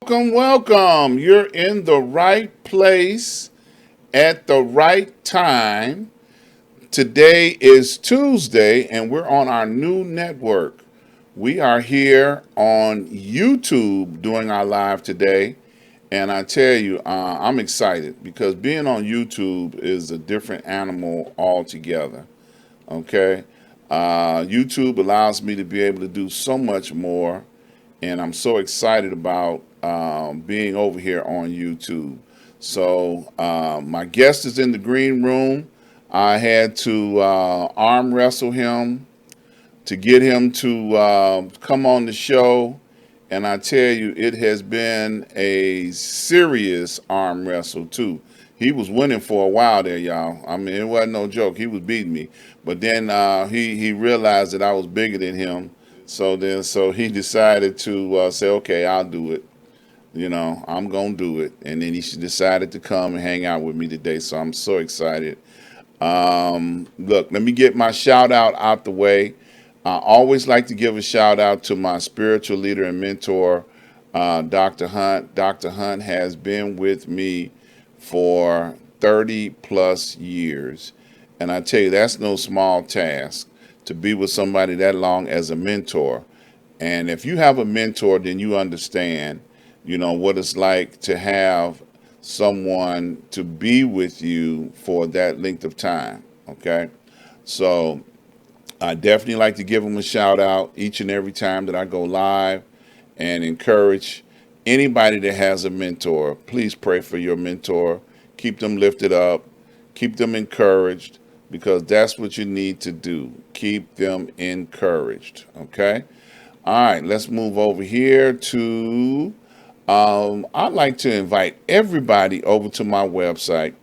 Welcome, welcome. You're in the right place at the right time. Today is Tuesday, and we're on our new network. We are here on YouTube doing our live today. And I tell you, I'm excited because being on YouTube is a different animal altogether. Okay. YouTube allows me to be able to do so much more, and I'm so excited about being over here on YouTube. So, my guest is in the green room. I had to arm wrestle him to get him to come on the show. And I tell you, it has been a serious arm wrestle, too. He was winning for a while there, y'all. I mean, it wasn't no joke. He was beating me. But then he realized that I was bigger than him. So he decided to say, okay, I'll do it. I'm going to do it. And then he decided to come and hang out with me today. So I'm so excited. Look, let me get my shout out the way. I always like to give a shout out to my spiritual leader and mentor, Dr. Hunt. Dr. Hunt has been with me for 30 plus years. And I tell you, that's no small task to be with somebody that long as a mentor. And if you have a mentor, then you understand, what it's like to have someone to be with you for that length of time. Okay. So I definitely like to give them a shout out each and every time that I go live and encourage anybody that has a mentor. Please pray for your mentor. Keep them lifted up. Keep them encouraged because that's what you need to do. Keep them encouraged. Okay. All right. Let's move over here to. I'd like to invite everybody over to my website,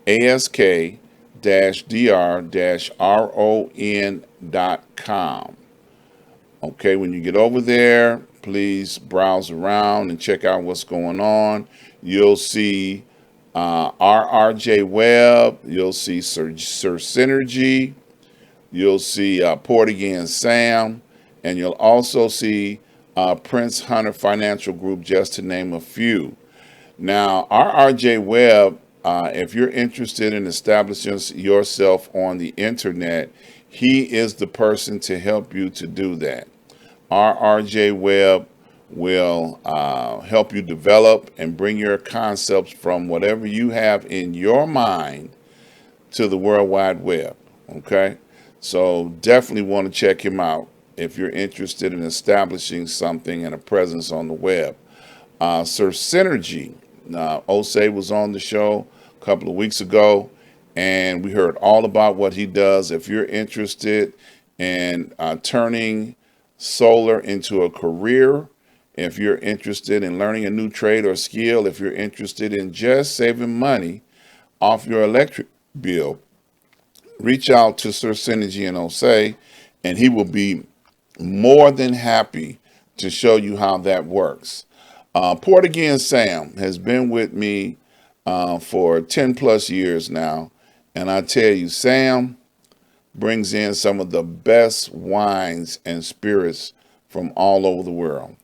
ask-dr-ron.com. Okay, when you get over there, please browse around and check out what's going on. You'll see RRJ Web, you'll see Sir Synergy, you'll see Port Again Sam, and you'll also see Prince Hunter Financial Group, just to name a few. Now, RRJ Webb, if you're interested in establishing yourself on the internet, he is the person to help you to do that. RRJ Webb will help you develop and bring your concepts from whatever you have in your mind to the World Wide Web. Okay? So definitely want to check him out if you're interested in establishing something and a presence on the web. Sir Synergy, Osei was on the show a couple of weeks ago, and we heard all about what he does. If you're interested in turning solar into a career, if you're interested in learning a new trade or skill, if you're interested in just saving money off your electric bill, reach out to Sir Synergy and Osei, and he will be more than happy to show you how that works. Port Again Sam has been with me for 10 plus years now. And I tell you, Sam brings in some of the best wines and spirits from all over the world.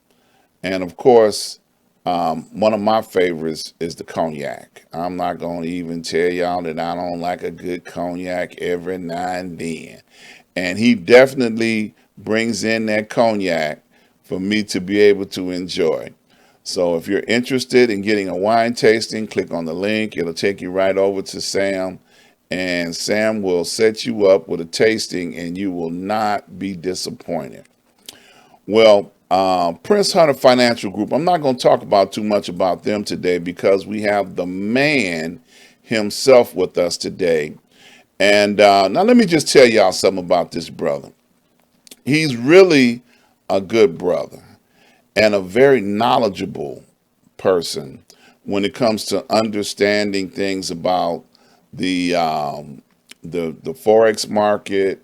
And of course, one of my favorites is the cognac. I'm not going to even tell y'all that I don't like a good cognac every now and then. And he definitely brings in that cognac for me to be able to enjoy. So if you're interested in getting a wine tasting, click on the link. It'll take you right over to Sam, and Sam will set you up with a tasting, and you will not be disappointed. Well, Prince Hunter Financial Group, I'm not going to talk about too much about them today because we have the man himself with us today. And now let me just tell y'all something about this brother. He's really a good brother and a very knowledgeable person when it comes to understanding things about the forex market,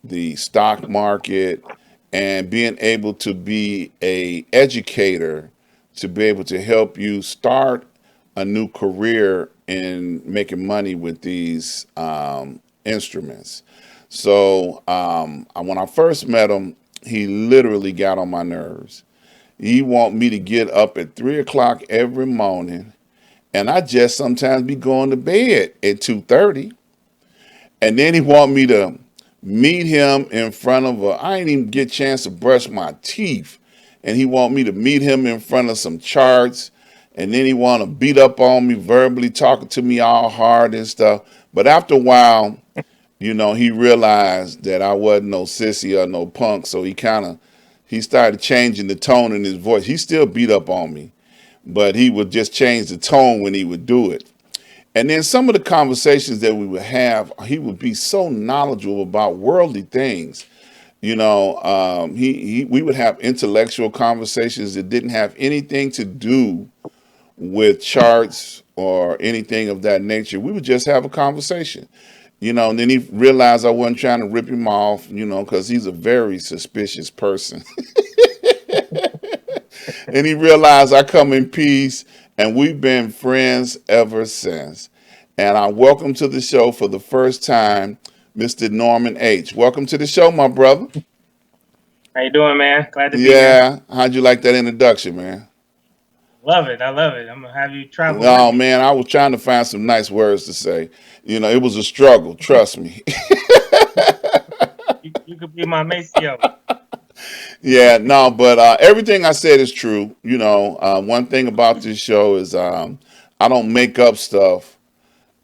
the stock market, and being able to be a educator to be able to help you start a new career in making money with these instruments. So when I first met him, he literally got on my nerves. He want me to get up at 3 o'clock every morning, and I just sometimes be going to bed at 2:30. And then he want me to meet him in front of a. I ain't even get a chance to brush my teeth, and he want me to meet him in front of some charts, and then he want to beat up on me verbally, talking to me all hard and stuff. But after a while, he realized that I wasn't no sissy or no punk, so he started changing the tone in his voice. He still beat up on me, but he would just change the tone when he would do it. And then some of the conversations that we would have, he would be so knowledgeable about worldly things. We would have intellectual conversations that didn't have anything to do with charts or anything of that nature. We would just have a conversation. And then he realized I wasn't trying to rip him off, because he's a very suspicious person. And he realized I come in peace, and we've been friends ever since. And I welcome to the show for the first time, Mr. Norman H. Welcome to the show, my brother. How you doing, man? Glad to be here. Yeah, how'd you like that introduction, man? Love it. I love it. I'm gonna have you travel with Oh me. man, I was trying to find some nice words to say. It was a struggle, trust me. You could be my Maceo. Yeah, no, but everything I said is true. One thing about this show is I don't make up stuff,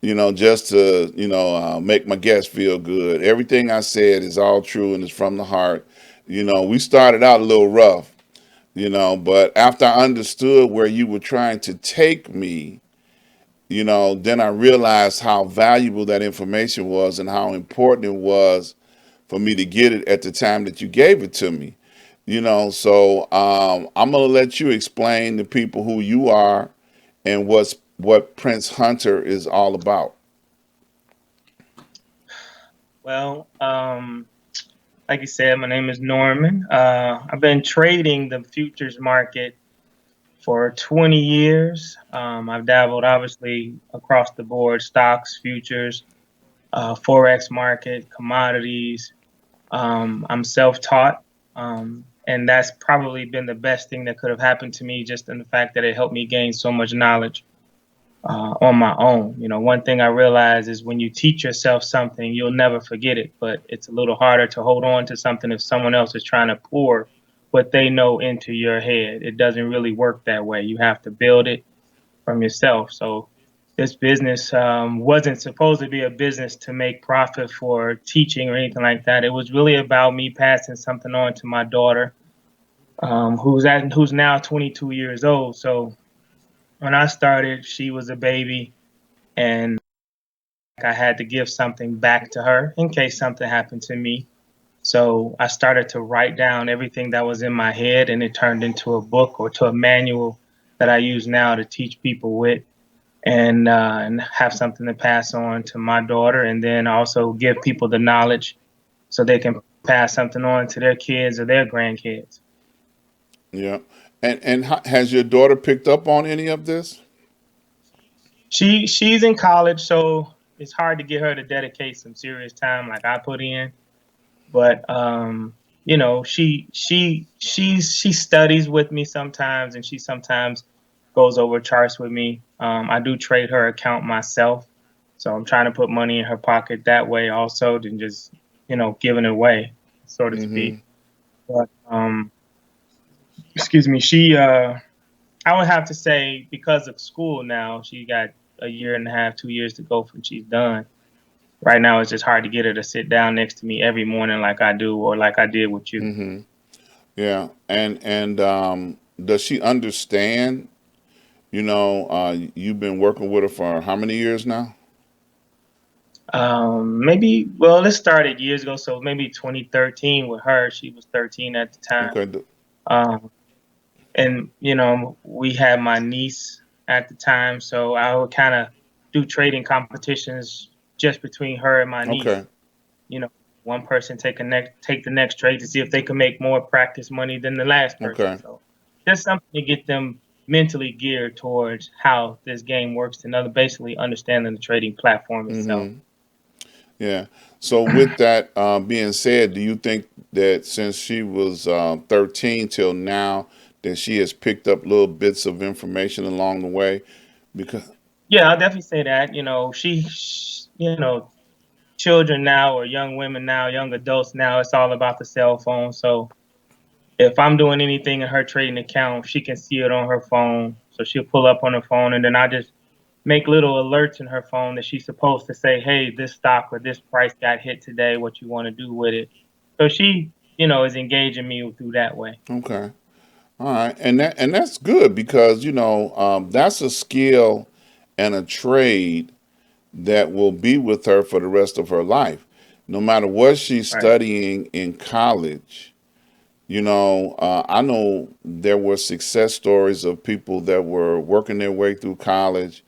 just to, make my guests feel good. Everything I said is all true and it's from the heart. We started out a little rough, but after I understood where you were trying to take me, then I realized how valuable that information was and how important it was for me to get it at the time that you gave it to me. So I'm gonna let you explain to people who you are and what Prince Hunter is all about. Well, like you said, my name is Norman. I've been trading the futures market for 20 years. I've dabbled obviously across the board: stocks, futures, forex market, commodities. I'm self-taught, and that's probably been the best thing that could have happened to me, just in the fact that it helped me gain so much knowledge on my own. One thing I realize is when you teach yourself something, you'll never forget it, but it's a little harder to hold on to something if someone else is trying to pour what they know into your head. It doesn't really work that way. You have to build it from yourself. So this business wasn't supposed to be a business to make profit for teaching or anything like that. It was really about me passing something on to my daughter, who's now 22 years old. So when I started, she was a baby, and I had to give something back to her in case something happened to me. So I started to write down everything that was in my head, and it turned into a book or to a manual that I use now to teach people with, and have something to pass on to my daughter, and then also give people the knowledge so they can pass something on to their kids or their grandkids. Yeah, and has your daughter picked up on any of this? She's in college, so it's hard to get her to dedicate some serious time like I put in. But she studies with me sometimes, and she sometimes goes over charts with me. I do trade her account myself, so I'm trying to put money in her pocket that way also than just giving it away, so to Mm-hmm. speak. But excuse me, she I would have to say because of school now, she got a year and a half, 2 years to go from she's done. Right now, it's just hard to get her to sit down next to me every morning like I do or like I did with you. Mm-hmm. Yeah, and does she understand? You've been working with her for how many years now? Maybe, well, this started years ago, so maybe 2013 with her. She was 13 at the time. Okay. Um, and, we had my niece at the time, so I would kind of do trading competitions just between her and my niece. Okay. You know, one person take the next trade to see if they can make more practice money than the last person. Okay. So just something to get them mentally geared towards how this game works and other basically understanding the trading platform itself. Mm-hmm. Yeah. So with that being said, do you think that since she was 13 till now, that she has picked up little bits of information along the way? Because Yeah, I'll definitely say that. Children now or young women now, young adults now, it's all about the cell phone. So if I'm doing anything in her trading account, she can see it on her phone. So she'll pull up on her phone, and then I just make little alerts in her phone that she's supposed to say, "Hey, this stock or this price got hit today. What you want to do with it?" So she, is engaging me through that way. okay, all right, and that's good because that's a skill and a trade that will be with her for the rest of her life, no matter what she's Right. studying in college. I know there were success stories of people that were working their way through college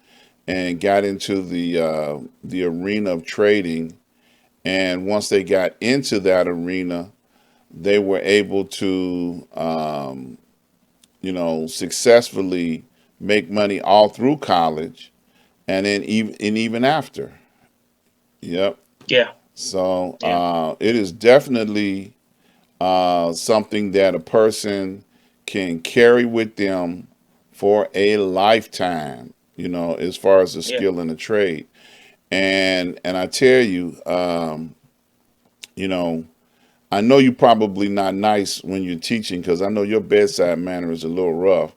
and got into the arena of trading. And once they got into that arena, they were able to, successfully make money all through college, and then even after. Yep. Yeah. So Yeah. it is definitely something that a person can carry with them for a lifetime, as far as a Yeah. skill in a trade. And I tell you, you know, I know you're probably not nice when you're teaching because I know your bedside manner is a little rough.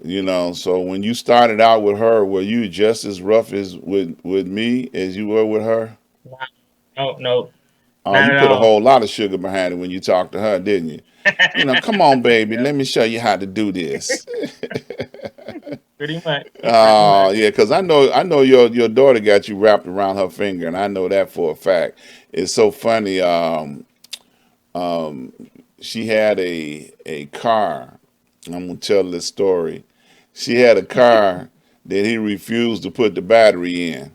So when you started out with her, were you just as rough as with me as you were with her? Wow. No, no, Oh, not you at put a all. whole lot of sugar behind it when you talked to her, didn't you? Come on, baby, Yeah. let me show you how to do this. Pretty much. Pretty Oh, much. yeah, because I know your daughter got you wrapped around her finger, and I know that for a fact. It's so funny. Um, she had a car. I'm gonna tell this story. She had a car that he refused to put the battery in.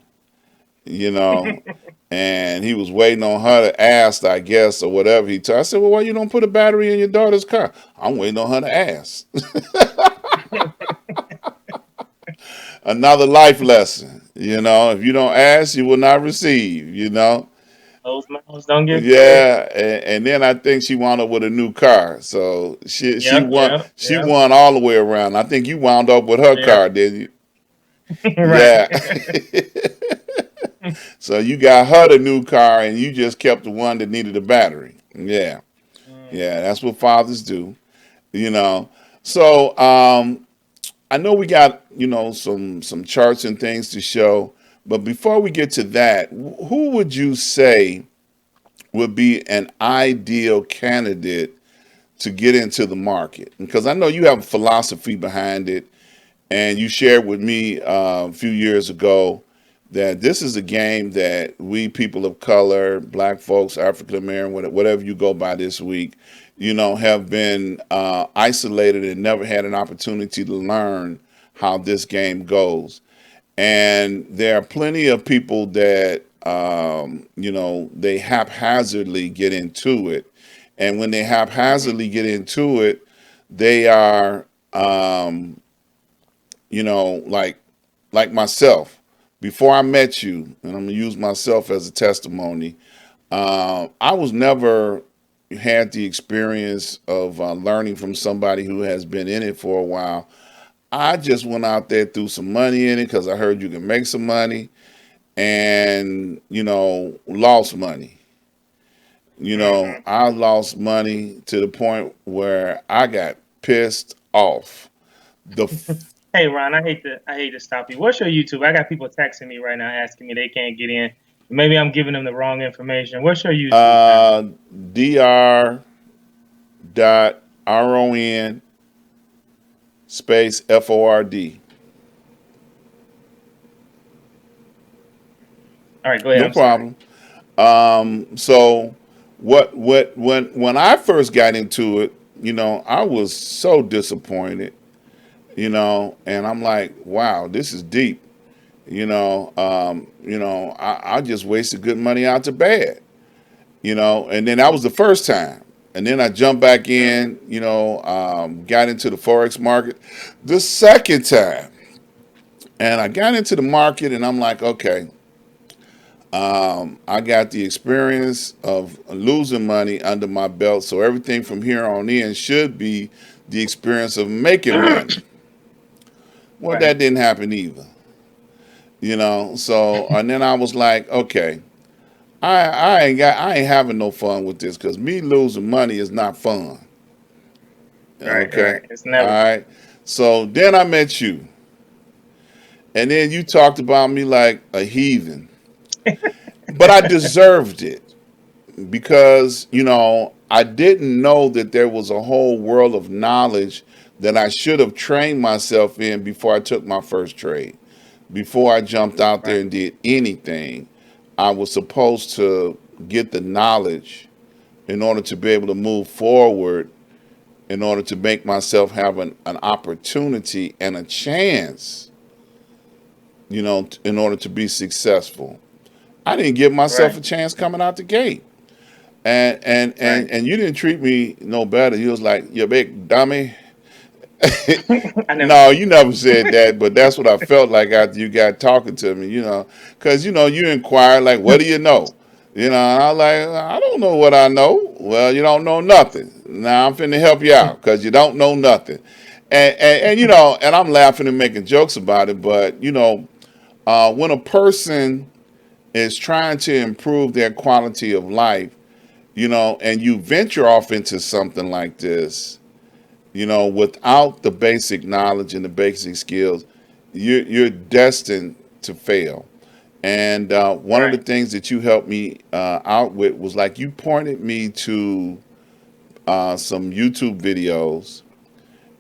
You know, and he was waiting on her to ask, I guess, or whatever he told. I said, well, why you don't put a battery in your daughter's car? I'm waiting on her to ask. Another life lesson. If you don't ask, you will not receive. Those mouths don't get fed. Yeah, and then I think she wound up with a new car. So she Yep. won Yep. she Yep. won all the way around. I think you wound up with her Yep. car, didn't you? Right. Yeah. So you got her the new car and you just kept the one that needed a battery. Yeah. Yeah, Mhm. that's what fathers do, you know. So I know we got, some charts and things to show, but before we get to that, who would you say would be an ideal candidate to get into the market? Because I know you have a philosophy behind it, and you shared with me a few years ago that this is a game that we people of color, black folks, African American, whatever you go by this week, have been isolated and never had an opportunity to learn how this game goes. And there are plenty of people that, they haphazardly get into it. And when they Mhm. haphazardly get into it, they are, like myself. Before I met you, and I'm gonna use myself as a testimony, I was never had the experience of learning from somebody who has been in it for a while. I just went out there, threw some money in it because I heard you can make some money, and lost money. Mhm. I lost money to the point where I got pissed off. The Hey Ron, I hate to stop you. What's your YouTube? I got people texting me right now asking me they can't get in. Maybe I'm giving them the wrong information. What's your YouTube, man? uh, Dr.Ron space FORD. All right, go ahead. No I'm sorry. problem. So when I first got into it, I was so disappointed, and I'm like, wow, this is deep. I just wasted good money out to bad, and then that was the first time. And then I jumped back Mhm. in, got into the Forex market the second time. And I got into the market and I'm like, okay, I got the experience of losing money under my belt, so everything from here on in should be the experience of making money. Well, Right. that didn't happen either, you know. So, and then I was like, okay, I ain't having no fun with this because me losing money is not fun. Right. Okay, Right. It's all never fun. right. So then I met you, and then you talked about me like a heathen, but I deserved it because I didn't know that there was a whole world of knowledge that I should have trained myself in before I took my first trade. Before I jumped out there Right. and did anything, I was supposed to get the knowledge in order to be able to move forward, in order to make myself have an opportunity and a chance, in order to be successful. I didn't give myself Right. a chance coming out the gate. And and Right. and and you didn't treat me no better. You was like, "You big dummy." I never No, said you that. never said that, but that's what I felt like after you got talking to me. Because you inquired like, "What do you know?" And I was like, "I don't know what I know." Well, you don't know nothing. Now I'm finna help you out because you don't know nothing. And I'm laughing and making jokes about it, but when a person is trying to improve their quality of life, and you venture off into something like this, without the basic knowledge and the basic skills, you're destined to fail. And one of the Right. things that you helped me out with was like you pointed me to some YouTube videos,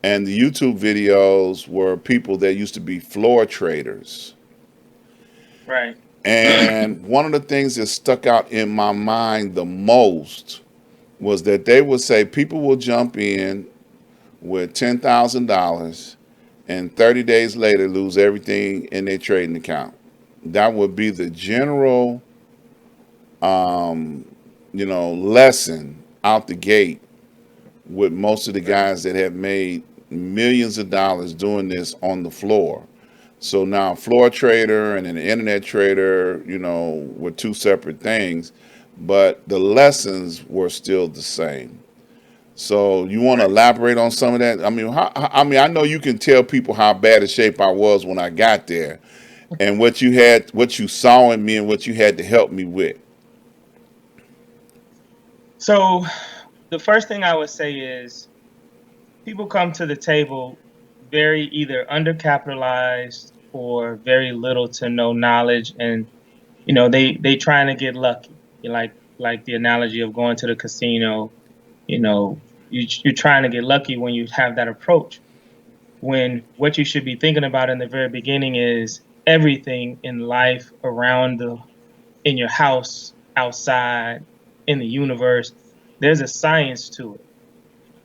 and the YouTube videos were people that used to be floor traders. Right. And one of the things that stuck out in my mind the most was that they would say people will jump in with $10,000 and 30 days later lose everything in their trading account. That would be the general, lesson out the gate with most of the Right. guys that have made millions of dollars doing this on the floor. So now, a floor trader and an internet trader, were two separate things, but the lessons were still the same. So you want to Right. elaborate on some of that? I know you can tell people how bad a shape I was when I got there, and what you saw in me, and what you had to help me with. So the first thing I would say is people come to the table very either undercapitalized or very little to no knowledge, and they trying to get lucky. Like the analogy of going to the casino. You're trying to get lucky when you have that approach. When what you should be thinking about in the very beginning is everything in life around in your house, outside, in the universe. There's a science to it,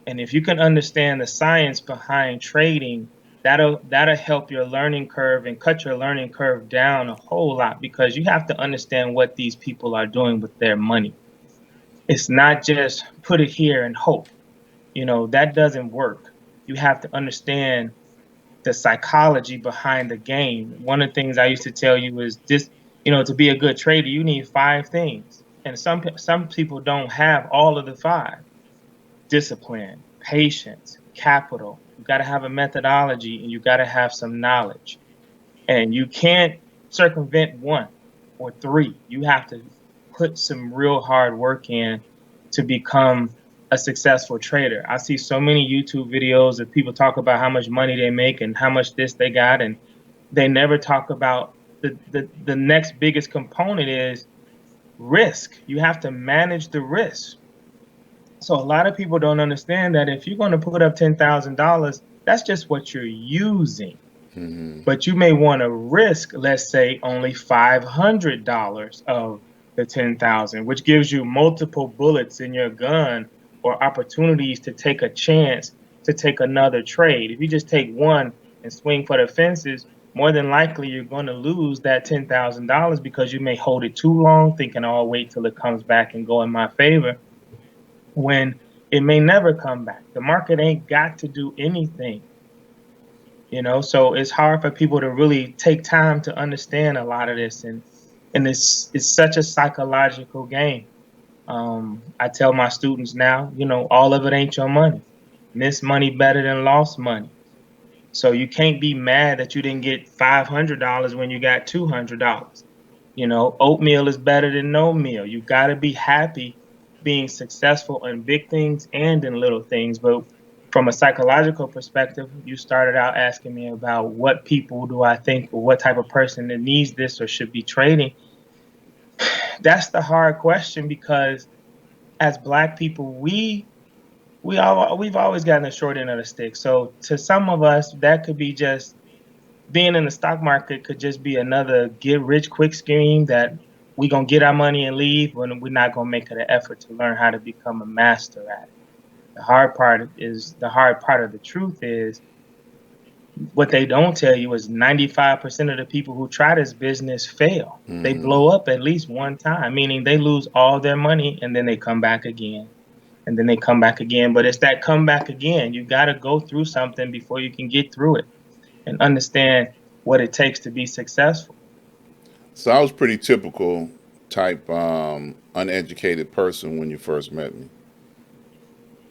and if you can understand the science behind trading, that'll help your learning curve and cut your learning curve down a whole lot, because you have to understand what these people are doing with their money. It's not just put it here and hope. That doesn't work. You have to understand the psychology behind the game. One of the things I used to tell you is this, to be a good trader, you need five things. And some people don't have all of the five: discipline, patience, capital. You got to have a methodology, and you got to have some knowledge. And you can't circumvent one or three. You have to put some real hard work in to become a successful trader. I see so many YouTube videos of people talk about how much money they make and how much this they got, and they never talk about the next biggest component is risk. You have to manage the risk. So a lot of people don't understand that if you're going to put up $10,000, that's just what you're using. Hmm. But you may want to risk, let's say, only $500 of the 10,000, which gives you multiple bullets in your gun or opportunities to take a chance to take another trade. If you just take one and swing for the fences, more than likely you're going to lose that $10,000 because you may hold it too long, thinking, "Oh, I'll wait till it comes back and go in my favor," when it may never come back. The market ain't got to do anything. So it's hard for people to really take time to understand a lot of this. And And it's such a psychological game. I tell my students now, all of it ain't your money. Missed money better than lost money. So you can't be mad that you didn't get $500 when you got $200. Oatmeal is better than no meal. You got to be happy being successful in big things and in little things. But from a psychological perspective, you started out asking me about what people do I think, or what type of person that needs this or should be trading. That's the hard question, because as Black people, we've always gotten the short end of the stick. So to some of us, that could be just being in the stock market, could just be another get rich quick scheme that we gonna get our money and leave, when we're not gonna make it an effort to learn how to become a master at it. The hard part of the truth is, what they don't tell you is 95% of the people who try this business fail. They Hmm. blow up at least one time, meaning they lose all their money and then they come back again. And then they come back again. But it's that come back again. You got to go through something before you can get through it and understand what it takes to be successful. So I was pretty typical type uneducated person when you first met me.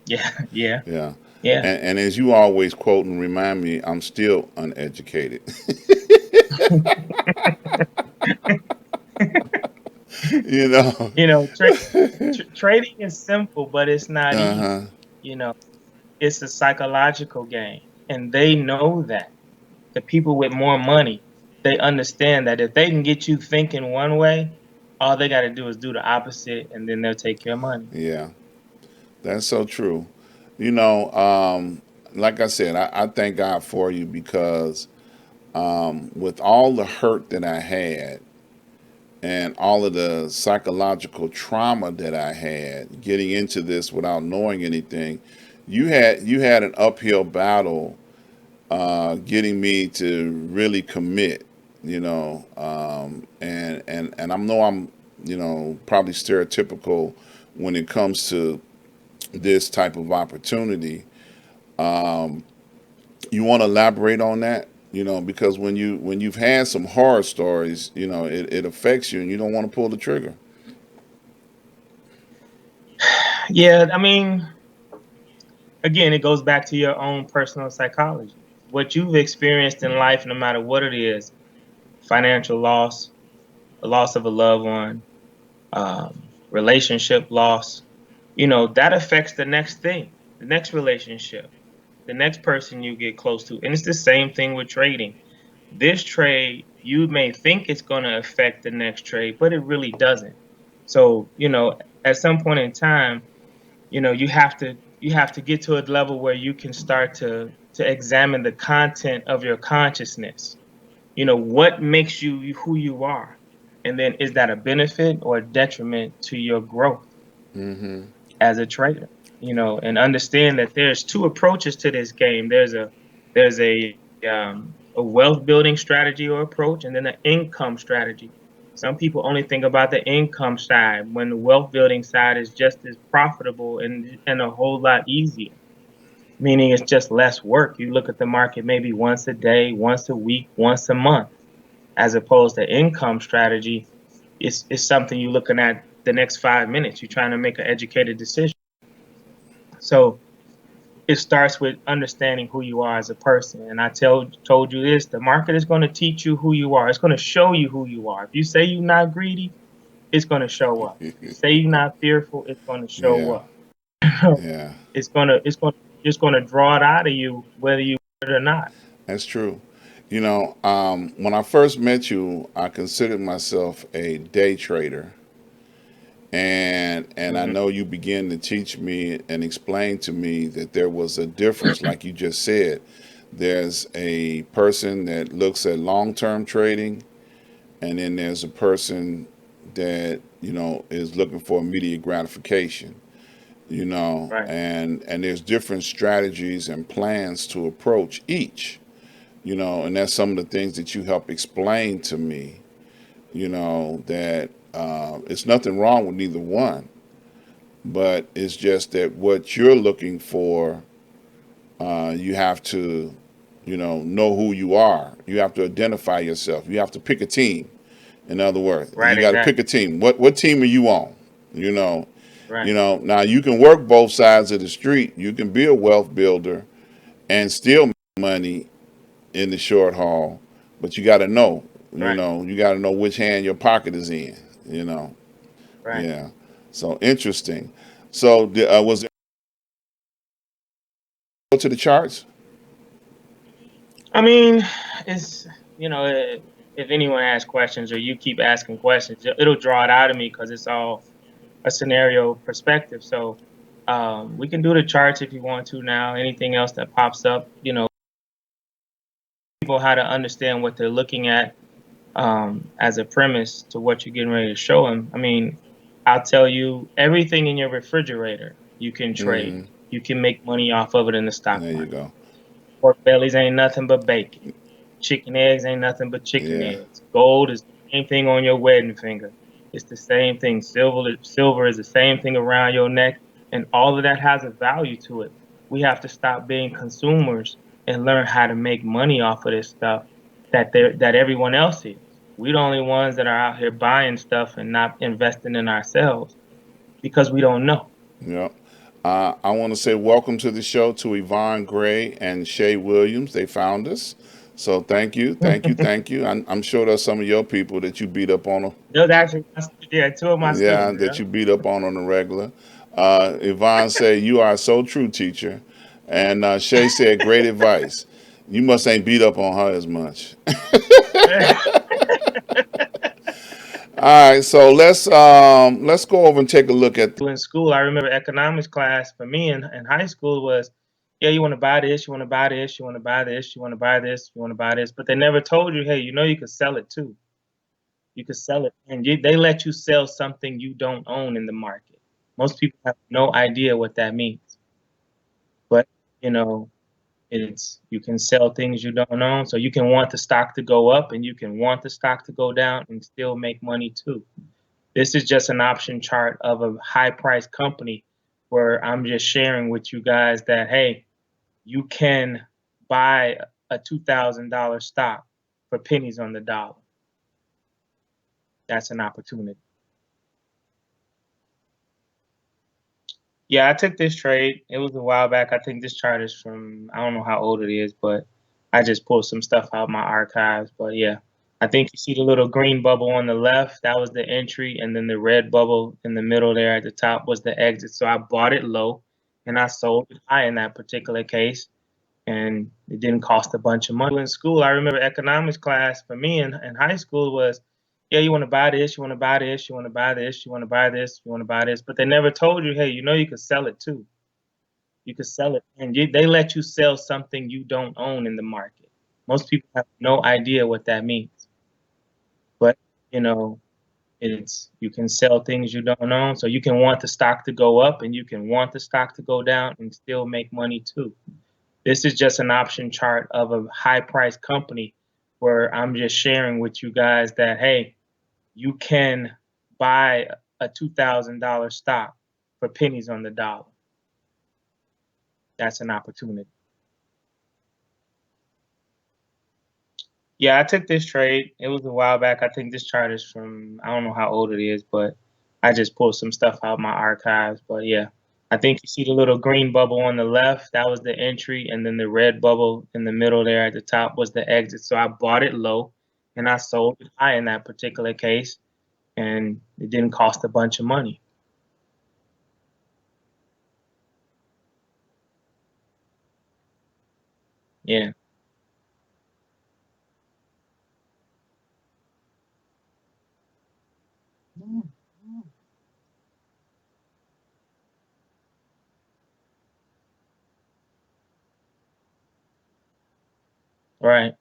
Yeah, yeah, Yeah. yeah. And as you always quote and remind me, I'm still uneducated. you know. Trading is simple, but it's not Uh-huh. easy. It's a psychological game, and they know that. The people with more money, they understand that if they can get you thinking one way, all they got to do is do the opposite, and then they'll take your money. Yeah. That's so true. You know, like I said, I thank God for you because with all the hurt that I had and all of the psychological trauma that I had getting into this without knowing anything, you had an uphill battle getting me to really commit. And I know I'm probably stereotypical when it comes to this type of opportunity. You want to elaborate on that? Because when you've had some horror stories, it affects you and you don't want to pull the trigger. Yeah, I mean, again, it goes back to your own personal psychology. What you've experienced in life, no matter what it is, financial loss, the loss of a loved one, relationship loss, that affects the next thing, the next relationship, the next person you get close to. And it's the same thing with trading. This trade, you may think it's going to affect the next trade, but it really doesn't. So, at some point in time, you have to get to a level where you can start to examine the content of your consciousness. What makes you who you are, and then is that a benefit or a detriment to your growth Mm-hmm. as a trader? And understand that there's two approaches to this game. There's a wealth building strategy or approach, and then an income strategy. Some people only think about the income side, when the wealth building side is just as profitable and a whole lot easier, meaning it's just less work. You look at the market maybe once a day, once a week, once a month, as opposed to income strategy. It's something you're looking at the next 5 minutes. You're trying to make an educated decision. So it starts with understanding who you are as a person. And I told you this: the market is going to teach you who you are. It's going to show you who you are. If you say you're not greedy, it's going to show up. If you say you're not fearful, it's going to show Yeah. up. Yeah. It's going to draw it out of you, whether you want it or not. That's true. When I first met you, I considered myself a day trader. And I Hmm. know you began to teach me and explain to me that there was a difference, like you just said. There's a person that looks at long term trading, and then there's a person that, is looking for immediate gratification, Right. and there's different strategies and plans to approach each, and that's some of the things that you help explain to me, that it's nothing wrong with neither one, but it's just that what you're looking for, you have to, know who you are. You have to identify yourself. You have to pick a team. In other words, Right. you got to Exactly. pick a team. What team are you on? You know, Right. now you can work both sides of the street. You can be a wealth builder and still make money in the short haul, but you got to know, Right. you got to know which hand your pocket is in. You know, Right. yeah. So interesting. So was it go to the charts? I mean, it's if anyone asks questions or you keep asking questions, it'll draw it out of me because it's all a scenario perspective. So we can do the charts if you want to now. Anything else that pops up, people how to understand what they're looking at as a premise to what you're getting ready to show them. I mean, I'll tell you everything in your refrigerator you can trade. Mm-hmm. You can make money off of it in the stock There you market. go. Pork bellies ain't nothing but bacon. Chicken eggs ain't nothing but chicken Yeah. eggs. Gold is the same thing on your wedding finger. It's the same thing. Silver is the same thing around your neck, and all of that has a value to it. We have to stop being consumers and learn how to make money off of this stuff that everyone else is. We're the only ones that are out here buying stuff and not investing in ourselves because we don't know. Yep. I want to say welcome to the show to Yvonne Gray and Shay Williams. They found us. So thank you, thank you, thank you. I'm sure there's some of your people that you beat up on. Those actually, yeah, two of my Yeah, students. that Yeah. you beat up on the regular. Yvonne said, "You are so true, teacher." And Shay said, "Great advice. You must ain't beat up on her as much." All right, so let's go over and take a look at In school, I remember economics class for me in high school was, yeah, you want to buy this, you want to buy this, you want to buy this, you want to buy this, you want to buy this, but they never told you, hey, you could sell it too. You could sell it, and they let you sell something you don't own in the market. Most people have no idea what that means, but you know, it's you can sell things you don't own, so you can want the stock to go up, and you can want the stock to go down, and still make money too. This is just an option chart of a high price company where I'm just sharing with you guys that, hey, you can buy a $2,000 stock for pennies on the dollar. That's an opportunity. Yeah, I took this trade. It was a while back. I think this chart is from, I don't know how old it is, but I just pulled some stuff out of my archives. But yeah, I think you see the little green bubble on the left. That was the entry. And then the red bubble in the middle there at the top was the exit. So I bought it low and I sold it high in that particular case. And it didn't cost a bunch of money. In school, I remember economics class for me in high school was, yeah, you want to buy this, you want to buy this, you want to buy this, you want to buy this, you want to buy this, but they never told you, hey, you could sell it too. You could sell it, and they let you sell something you don't own in the market. Most people have no idea what that means, but you know, it's you can sell things you don't own, so you can want the stock to go up, and you can want the stock to go down, and still make money too. This is just an option chart of a high price company where I'm just sharing with you guys that, hey, you can buy a $2,000 stock for pennies on the dollar. That's an opportunity. Yeah, I took this trade. It was a while back. I think this chart is from, I don't know how old it is, but I just pulled some stuff out of my archives. But yeah, I think you see the little green bubble on the left. That was the entry. And then the red bubble in the middle there at the top was the exit. So I bought it low and I sold it high in that particular case. And it didn't cost a bunch of money. Yeah. Right.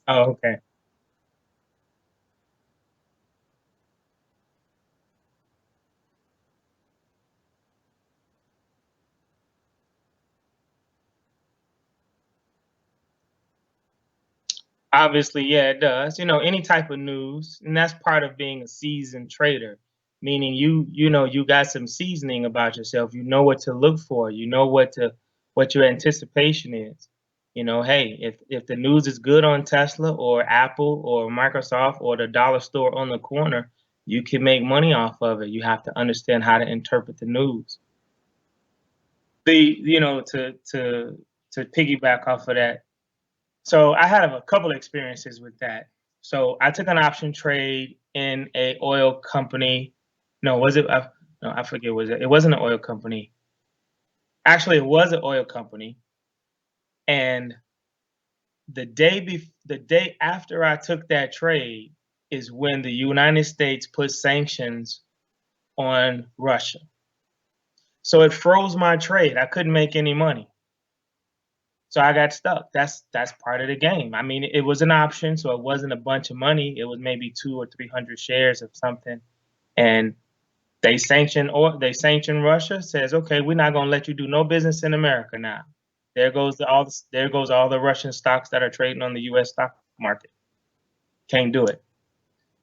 Oh, okay. Obviously, yeah, it does. Any type of news, and that's part of being a seasoned trader, meaning you got some seasoning about yourself. You know what to look for. You know what your anticipation is. Hey, if the news is good on Tesla or Apple or Microsoft or the dollar store on the corner, you can make money off of it. You have to understand how to interpret the news. To piggyback off of that, so I had a couple experiences with that. So I took an option trade in a oil company. No, was it? No, I forget. Was it? It wasn't an oil company. Actually, it was an oil company. And the day after I took that trade is when the United States put sanctions on Russia. So it froze my trade. I couldn't make any money. So I got stuck. That's part of the game. I mean, it was an option, so it wasn't a bunch of money. It was maybe 2 or 300 shares of something, and they sanction Russia. Says, okay, we're not going to let you do no business in America now. There goes all the Russian stocks that are trading on the U.S. stock market. Can't do it.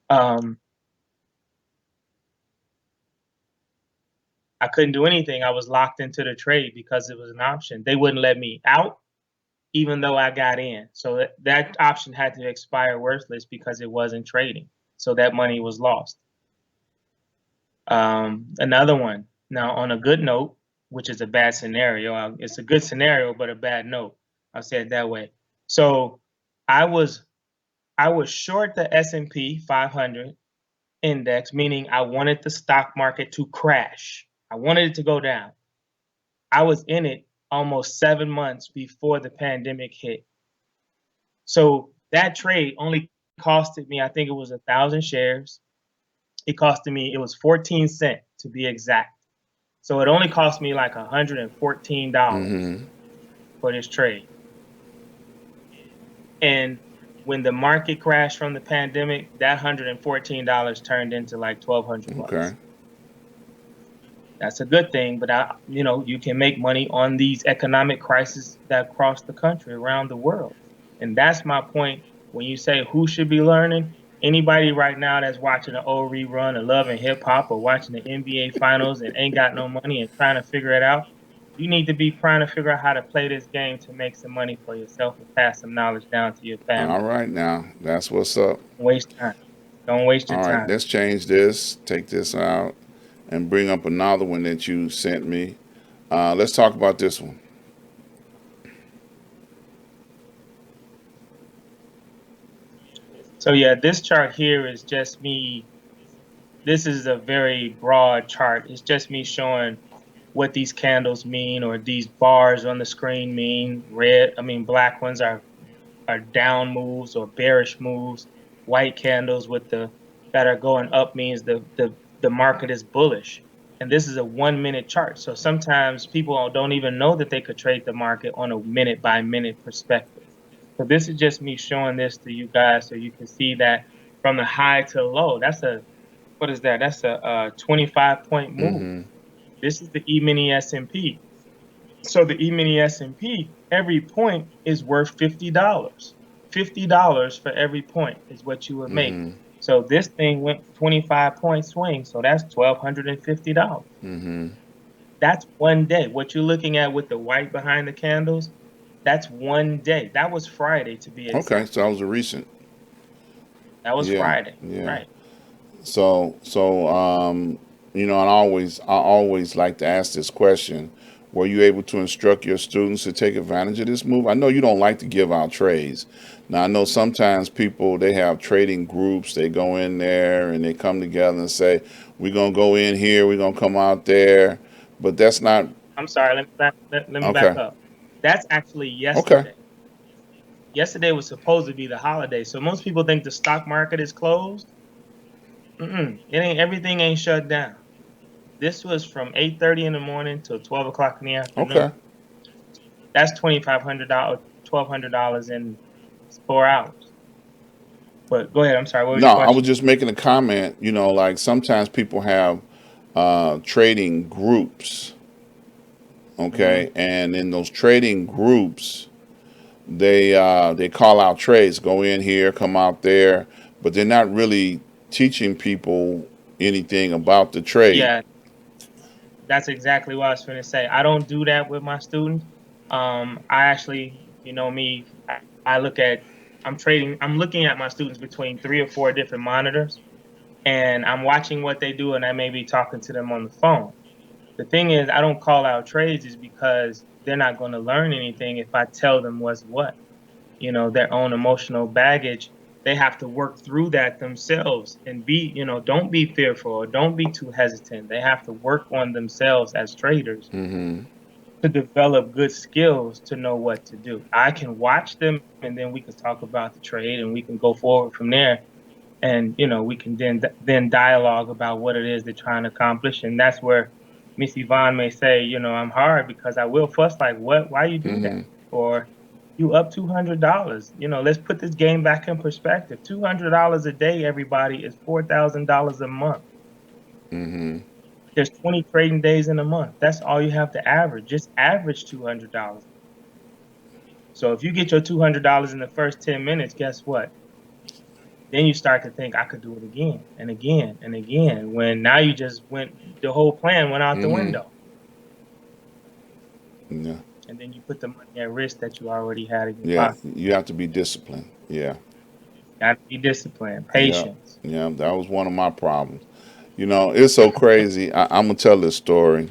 Um, I couldn't do anything. I was locked into the trade because it was an option. They wouldn't let me out even though I got in. So that option had to expire worthless because it wasn't trading. So that money was lost. Another one. Now, on a good note, which is a bad scenario, it's a good scenario, but a bad note. I'll say it that way. So I was short the S&P 500 index, meaning I wanted the stock market to crash. I wanted it to go down. I was in it almost 7 months before the pandemic hit. So that trade only costed me, I think it was 1,000 shares. It was 14 cents to be exact. So it only cost me like $114 for this trade. And when the market crashed from the pandemic, that $114 turned into like $1,200. Okay. That's a good thing, but you can make money on these economic crises that cross the country, around the world. And that's my point. When you say who should be learning, anybody right now that's watching an old rerun of Love and Hip Hop or watching the NBA Finals and ain't got no money and trying to figure it out, you need to be trying to figure out how to play this game to make some money for yourself and pass some knowledge down to your All family. right, now that's what's up. Don't waste time. Don't waste your All right, time. let's change this, take this out, and bring up another one that you sent me. Let's talk about this one. So yeah, this chart here is just me. This is a very broad chart. It's just me showing what these candles mean, or these bars on the screen mean. Black ones are down moves or bearish moves. White candles that are going up means the market is bullish. And this is a 1 minute chart. So sometimes people don't even know that they could trade the market on a minute by minute perspective. So this is just me showing this to you guys so you can see that from the high to low. What is that? That's a 25-point move. This is the E-mini S&P. So the E-mini S&P, every point is worth $50. $50 for every point is what you would make. So this thing went 25-point swing. So that's $1,250. That's one day. What you're looking at with the white behind the candles, that's one day. That was Friday, to be exact. Okay, so that was a recent. That was Yeah, Friday, yeah. right? And I always like to ask this question: were you able to instruct your students to take advantage of this move? I know you don't like to give out trades. Now I know sometimes people, they have trading groups. They go in there and they come together and say, "We're gonna go in here. We're gonna come out there." But that's not I'm sorry. Let me back okay. up. That's actually Okay. yesterday. Yesterday was supposed to be the holiday, so most people think the stock market is closed. It ain't. Everything ain't shut down. This was from 8:30 in the morning till 12 o'clock in the Okay. afternoon. That's $2,500, $1,200 in 4 hours. But go ahead. I'm sorry. What was No, your I was question? just making a comment. Like sometimes people have trading groups. Hmm. Okay, and in those trading groups, they call out trades, go in here, come out there, but they're not really teaching people anything about the trade. Yeah, that's exactly what I was going to say. I don't do that with my students. I actually, you know me, I look at, I'm looking at my students between 3 or 4 different monitors, and I'm watching what they do, and I may be talking to them on the phone. The thing is, I don't call out trades is because they're not going to learn anything if I tell them what's what. Their own emotional baggage, they have to work through that themselves and don't be fearful or don't be too hesitant. They have to work on themselves as traders Mm-hmm. to develop good skills to know what to do. I can watch them and then we can talk about the trade and we can go forward from there. And we can then dialogue about what it is they're trying to accomplish. And that's where Miss Yvonne may say, I'm hard because I will fuss like, what? Why you do Mm-hmm. that? Or you up $200? Let's put this game back in perspective. $200 a day, everybody, is $4,000 a month. Mm-hmm. There's 20 trading days in a month. That's all you have to average. Just average $200. So if you get your $200 in the first 10 minutes, guess what? Then you start to think I could do it again and again and again. When now you just the whole plan went out the Mm-hmm. window. Yeah. And then you put the money at risk that you already had in your Yeah. pocket. You have to be disciplined. Yeah. Got to be disciplined, Yeah. patience. Yeah. That was one of my problems. It's so crazy. I'm gonna tell this story.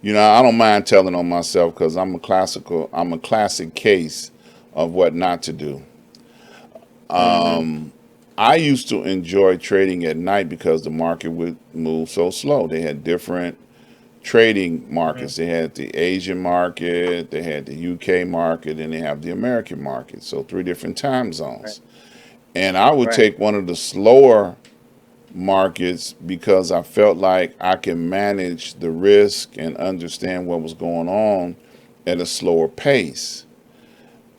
I don't mind telling on myself because I'm a classic case of what not to do. Hmm. I used to enjoy trading at night because the market would move so slow. They had different trading Hmm. markets. They had the Asian market, they had the UK market, and they have the American market. So three different time Right, zones. And I would right. take one of the slower markets because I felt like I can manage the risk and understand what was going on at a slower pace.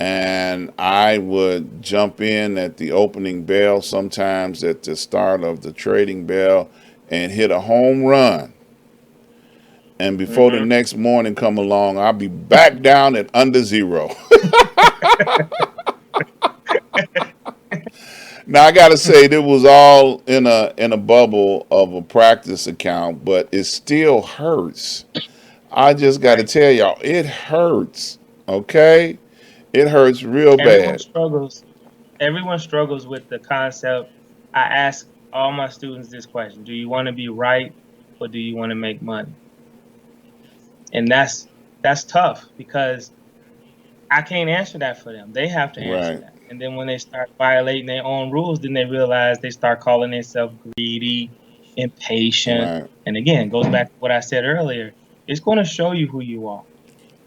And I would jump in at the opening bell, sometimes at the start of the trading bell, and hit a home run. And before the Hmm. next morning come along, I'll be back down at under zero. Now I gotta say, it was all in a bubble of a practice account, but it still hurts. I just got to Right. tell y'all, it hurts. Okay, it hurts real Everyone bad. struggles. Everyone struggles with the concept. I ask all my students this question: do you want to be right or do you want to make money? And that's tough because I can't answer that for them. They have to answer Right, that. And then when they start violating their own rules, then they realize they start calling themselves greedy, impatient. right. And again, it goes back to what I said earlier. It's going to show you who you are.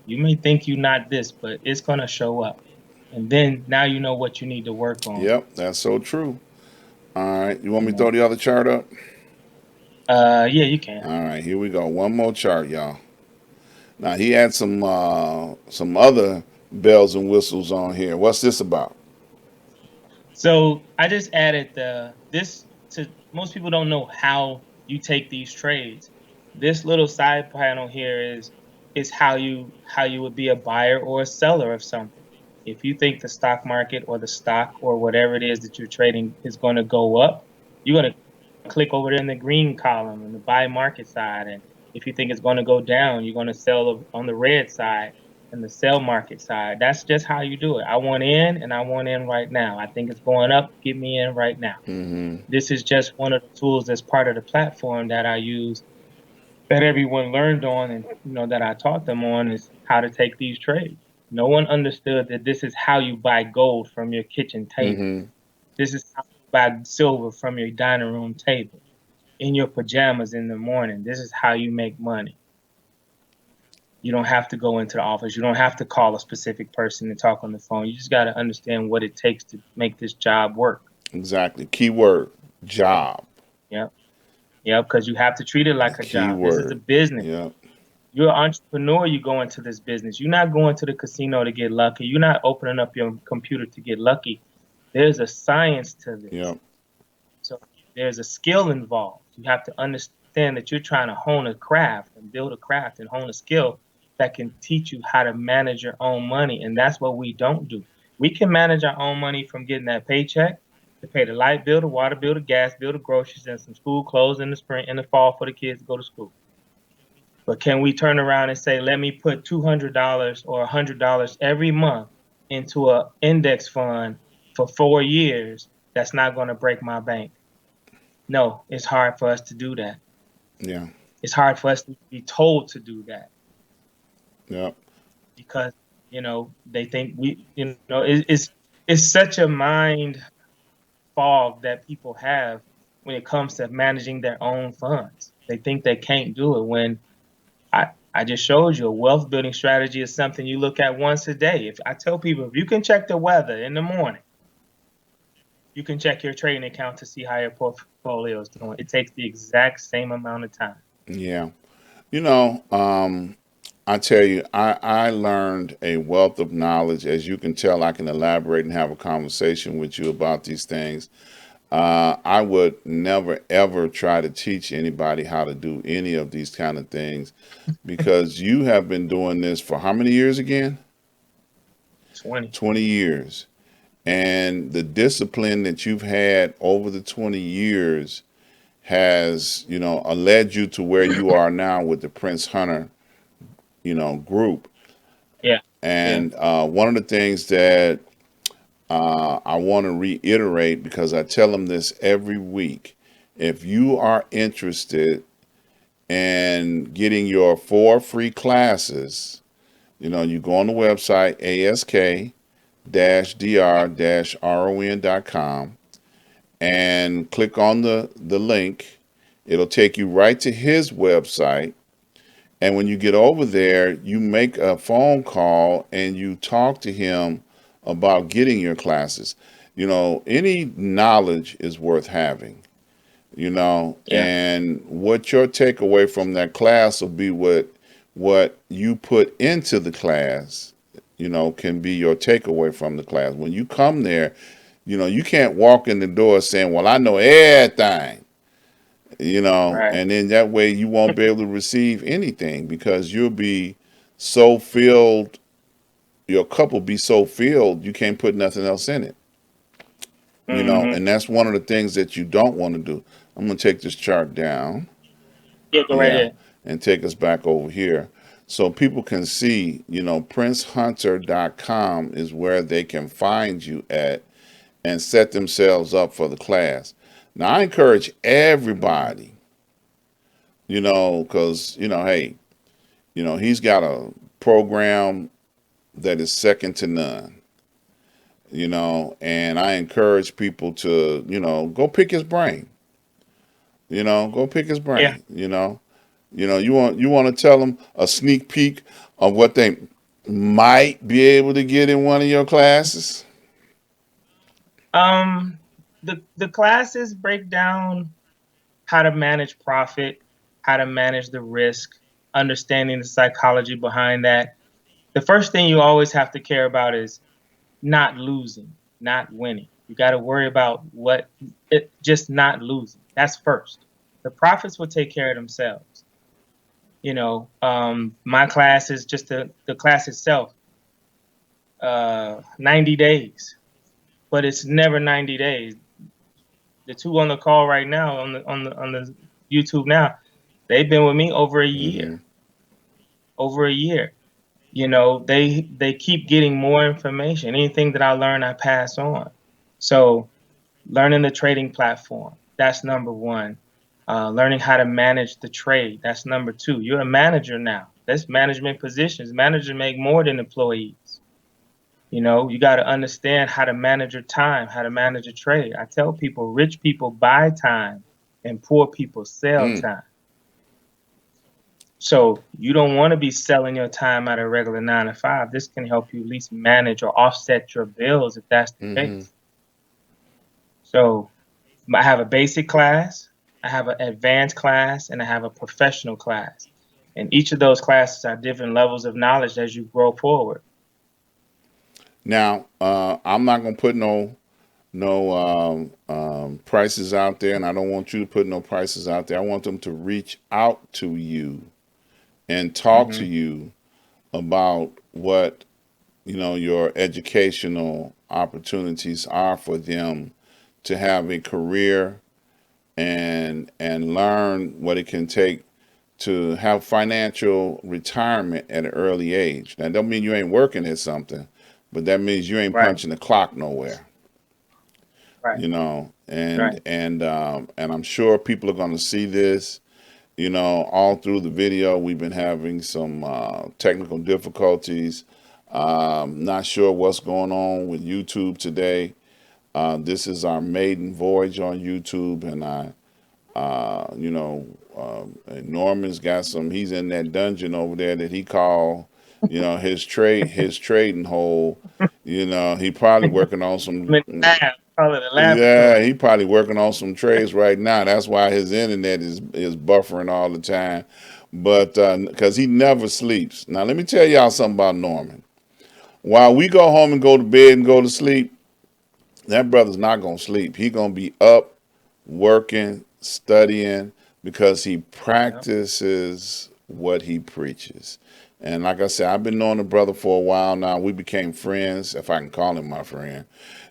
You may think you're not this, but it's going to show up. And then now you know what you need to work on. Yep, that's so true. All right, you want me to Yeah. throw the other chart up? Yeah, you can. All right, here we go. One more chart, y'all. Now he had some other bells and whistles on here. What's this about? So I just added this to most people don't know how you take these trades. This little side panel here is how you would be a buyer or a seller of something. If you think the stock market or the stock or whatever it is that you're trading is going to go up, you're going to click over there in the green column on the buy market side. And if you think it's going to go down, you're going to sell on the red side and the sell market side. That's just how you do it. I want in and I want in right now. I think it's going up. Get me in right now. Mm-hmm. This is just one of the tools that's part of the platform that I use that everyone learned on and that I taught them on is how to take these trades. No one understood that this is how you buy gold from your kitchen table. Mm-hmm. This is how you buy silver from your dining room table in your pajamas in the morning. This is how you make money. You don't have to go into the office. You don't have to call a specific person and talk on the phone. You just got to understand what it takes to make this job work. Exactly. Keyword Yep. job. Yep. Yep. Because you have to treat it like a job. This is a Keyword. business. Yep. You're an entrepreneur. You go into this business. You're not going to the casino to get lucky. You're not opening up your computer to get lucky. There's a science to this. Yep. So there's a skill involved. You have to understand that you're trying to hone a craft and build a craft and hone a skill that can teach you how to manage your own money. And that's what we don't do. We can manage our own money from getting that paycheck to pay the light bill, the water bill, the gas bill, the groceries, and some school clothes in the spring, in the fall for the kids to go to school. But can we turn around and say, let me put $200 or $100 every month into an index fund for 4 years that's not going to break my bank? No, it's hard for us to do that. Yeah. It's hard for us to be told to do that Yep. because, they think it's such a mind fog that people have when it comes to managing their own funds. They think they can't do it when I just showed you a wealth building strategy is something you look at once a day. If I tell people, if you can check the weather in the morning, you can check your trading account to see how your portfolio is doing. It takes the exact same amount of time. Yeah. You know, I tell you, I learned a wealth of knowledge. As you can tell, I can elaborate and have a conversation with you about these things. I would never ever try to teach anybody how to do any of these kind of things because you have been doing this for how many years again? 20. 20 years. And the discipline that you've had over the 20 years has, led you to where you are now with the Prince Hunter, group. Yeah. Yeah. And one of the things that I want to reiterate, because I tell them this every week, if you are interested in getting your 4 free classes, you go on the website ask-dr-ron.com and click on the link. It'll take you right to his website. And when you get over there, you make a phone call and you talk to him about getting your classes. Any knowledge is worth having, Yeah. and what your takeaway from that class will be what you put into the class, can be your takeaway from the class. When you come there, you can't walk in the door saying, well, I know everything, Right. and then that way you won't be able to receive anything because you'll be so filled, your cup will be so filled, you can't put nothing else in it, Mm-hmm. and that's one of the things that you don't want to do. I'm going to take this chart down. Yeah, go right Yeah, ahead. and take us back over here so people can see, princehunter.com is where they can find you at and set themselves up for the class. Now, I encourage Mm-hmm. everybody, because, hey, he's got a program that is second to none, and I encourage people to, go pick his brain, go pick his Yeah. brain, you want to tell them a sneak peek of what they might be able to get in one of your classes. Um, the classes break down how to manage profit, how to manage the risk, understanding the psychology behind that. The first thing you always have to care about is not losing, not winning. You got to worry about just not losing. That's first. The profits will take care of themselves. My class is just the class itself, 90 days, but it's never 90 days. The two on the call right now on the YouTube now, they've been with me over a Mm-hmm. year. Over a year. They keep getting more information. Anything that I learn, I pass on. So learning the trading platform, that's number one. Learning how to manage the trade, that's number two. You're a manager now. That's management positions. Managers make more than employees. You got to understand how to manage your time, how to manage a trade. I tell people, rich people buy time and poor people sell Mm. time. So you don't want to be selling your time at a regular 9 to 5. This can help you at least manage or offset your bills if that's the Mm-hmm. case. So I have a basic class, I have an advanced class, and I have a professional class. And each of those classes are different levels of knowledge as you grow forward. Now, I'm not gonna put no prices out there, and I don't want you to put no prices out there. I want them to reach out to you and talk to Hmm. you about what your educational opportunities are for them to have a career and learn what it can take to have financial retirement at an early age. That don't mean you ain't working at something, but that means you ain't Right. punching the clock nowhere. Right. You know, Right. and I'm sure people are going to see this. All through the video, we've been having some technical difficulties. Not sure what's going on with YouTube today. This is our maiden voyage on YouTube, and Norman's got some. He's in that dungeon over there that he called, his trading hole. He probably working on I'm some. in the lab, call it a Yeah, laboratory. he probably working on some trades right now. That's why his internet is buffering all the time. But because he never sleeps. Now let me tell y'all something about Norman. While we go home and go to bed and go to sleep, that brother's not gonna sleep. He gonna be up working, studying, because he Yeah. practices what he preaches. And like I said, I've been knowing the brother for a while now. We became friends, if I can call him my friend.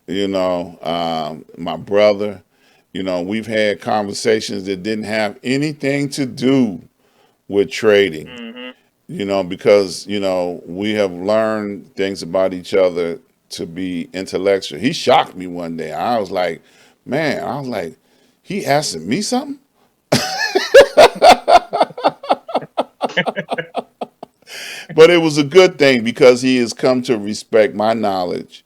My brother. We've had conversations that didn't have anything to do with trading. Hmm. Because we have learned things about each other to be intellectual. He shocked me one day. I was like, he asking me something? But it was a good thing because he has come to respect my knowledge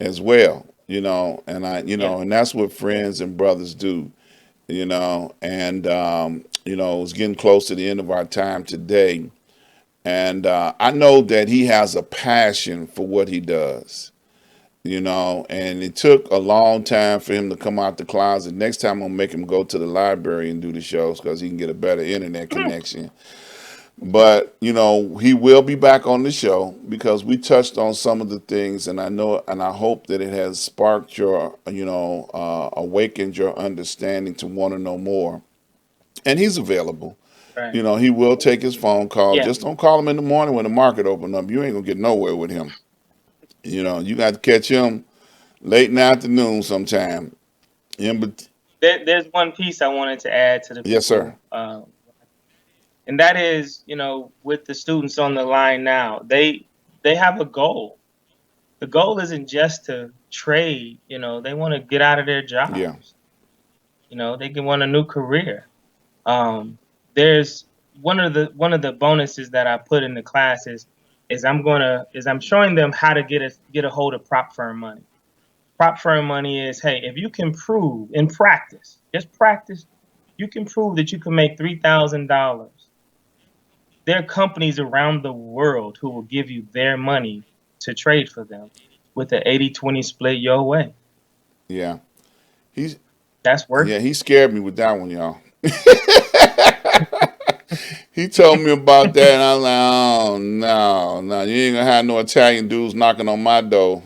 as well. Yeah. And that's what friends and brothers do. And it's getting close to the end of our time today. And I know that he has a passion for what he does. And it took a long time for him to come out the closet. Next time, I'm gonna make him go to the library and do the shows because he can get a better internet connection. But he will be back on the show because we touched on some of the things, and I know and I hope that it has sparked your, awakened your understanding to want to know more. And he's available. Right. He will take his phone call. Yeah. Just don't call him in the morning when the market open up. You ain't gonna get nowhere with him. You got to catch him late in the afternoon sometime. But There's one piece I wanted to add to the yes, sir. people, and that is, with the students on the line now, they have a goal. The goal isn't just to trade. They want to get out of their Yeah, jobs. They can want a new career. There's one of the bonuses that I put in the classes is I'm showing them how to get a hold of prop firm money. Prop firm money is, hey, if you can prove in practice, just practice, you can prove that you can make $3,000. There are companies around the world who will give you their money to trade for them with the 80-20 split your way. yeah. He's That's worth yeah. it. He scared me with that one, y'all. He told me about that, and I was like, oh no, no, you ain't gonna have no Italian dudes knocking on my door.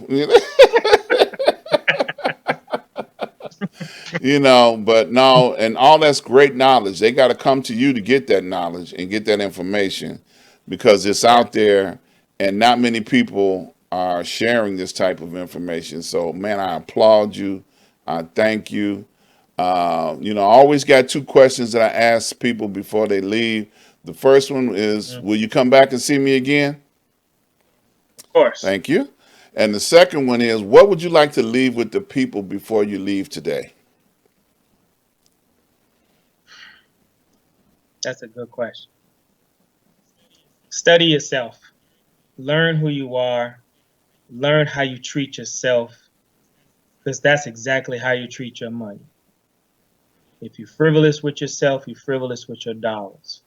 But no, and all that's great knowledge. They got to come to you to get that knowledge and get that information because it's Yeah. out there and not many people are sharing this type of information. So, man, I applaud you. I thank you. I always got two questions that I ask people before they leave. The first one is, Mm. will you come back and see me again? Of course. Thank you. And the second one is, what would you like to leave with the people before you leave today? That's a good question. Study yourself. Learn who you are. Learn how you treat yourself, because that's exactly how you treat your money. If you're frivolous with yourself, you're frivolous with your dollars.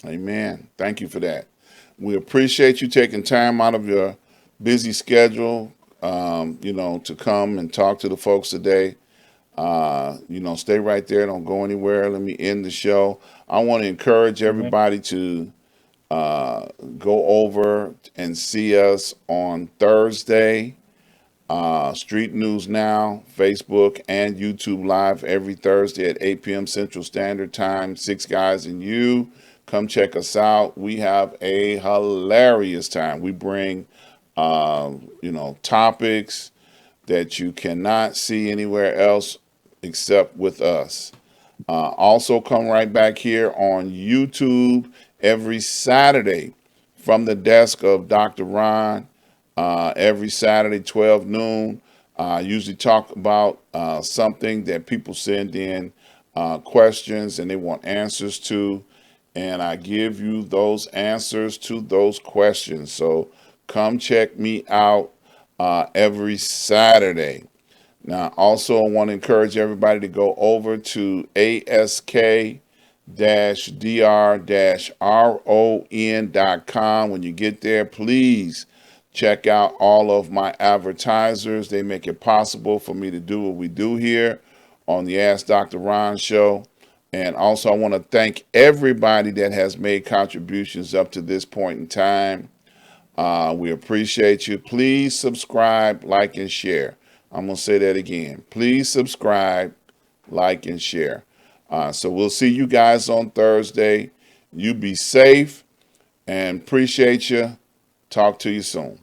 Amen. Thank you for that. We appreciate you taking time out of your busy schedule, to come and talk to the folks today. Stay right there. Don't go anywhere. Let me end the show. I want to encourage Hmm. everybody to go over and see us on Thursday. Street News Now, Facebook, and YouTube Live every Thursday at 8 p.m. Central Standard Time. Six Guys and You. Come check us out. We have a hilarious time. We bring, topics that you cannot see anywhere else except with us. Also, come right back here on YouTube every Saturday from the desk of Dr. Ron. Every Saturday, 12 noon. Usually talk about something that people send in questions and they want answers to. And I give you those answers to those questions. So come check me out every Saturday. Now, also, I want to encourage everybody to go over to ask-dr-ron.com. When you get there, please check out all of my advertisers. They make it possible for me to do what we do here on the Ask Dr. Ron show. And also, I want to thank everybody that has made contributions up to this point in time. We appreciate you. Please subscribe, like, and share. I'm going to say that again. Please subscribe, like, and share. So we'll see you guys on Thursday. You be safe and appreciate you. Talk to you soon.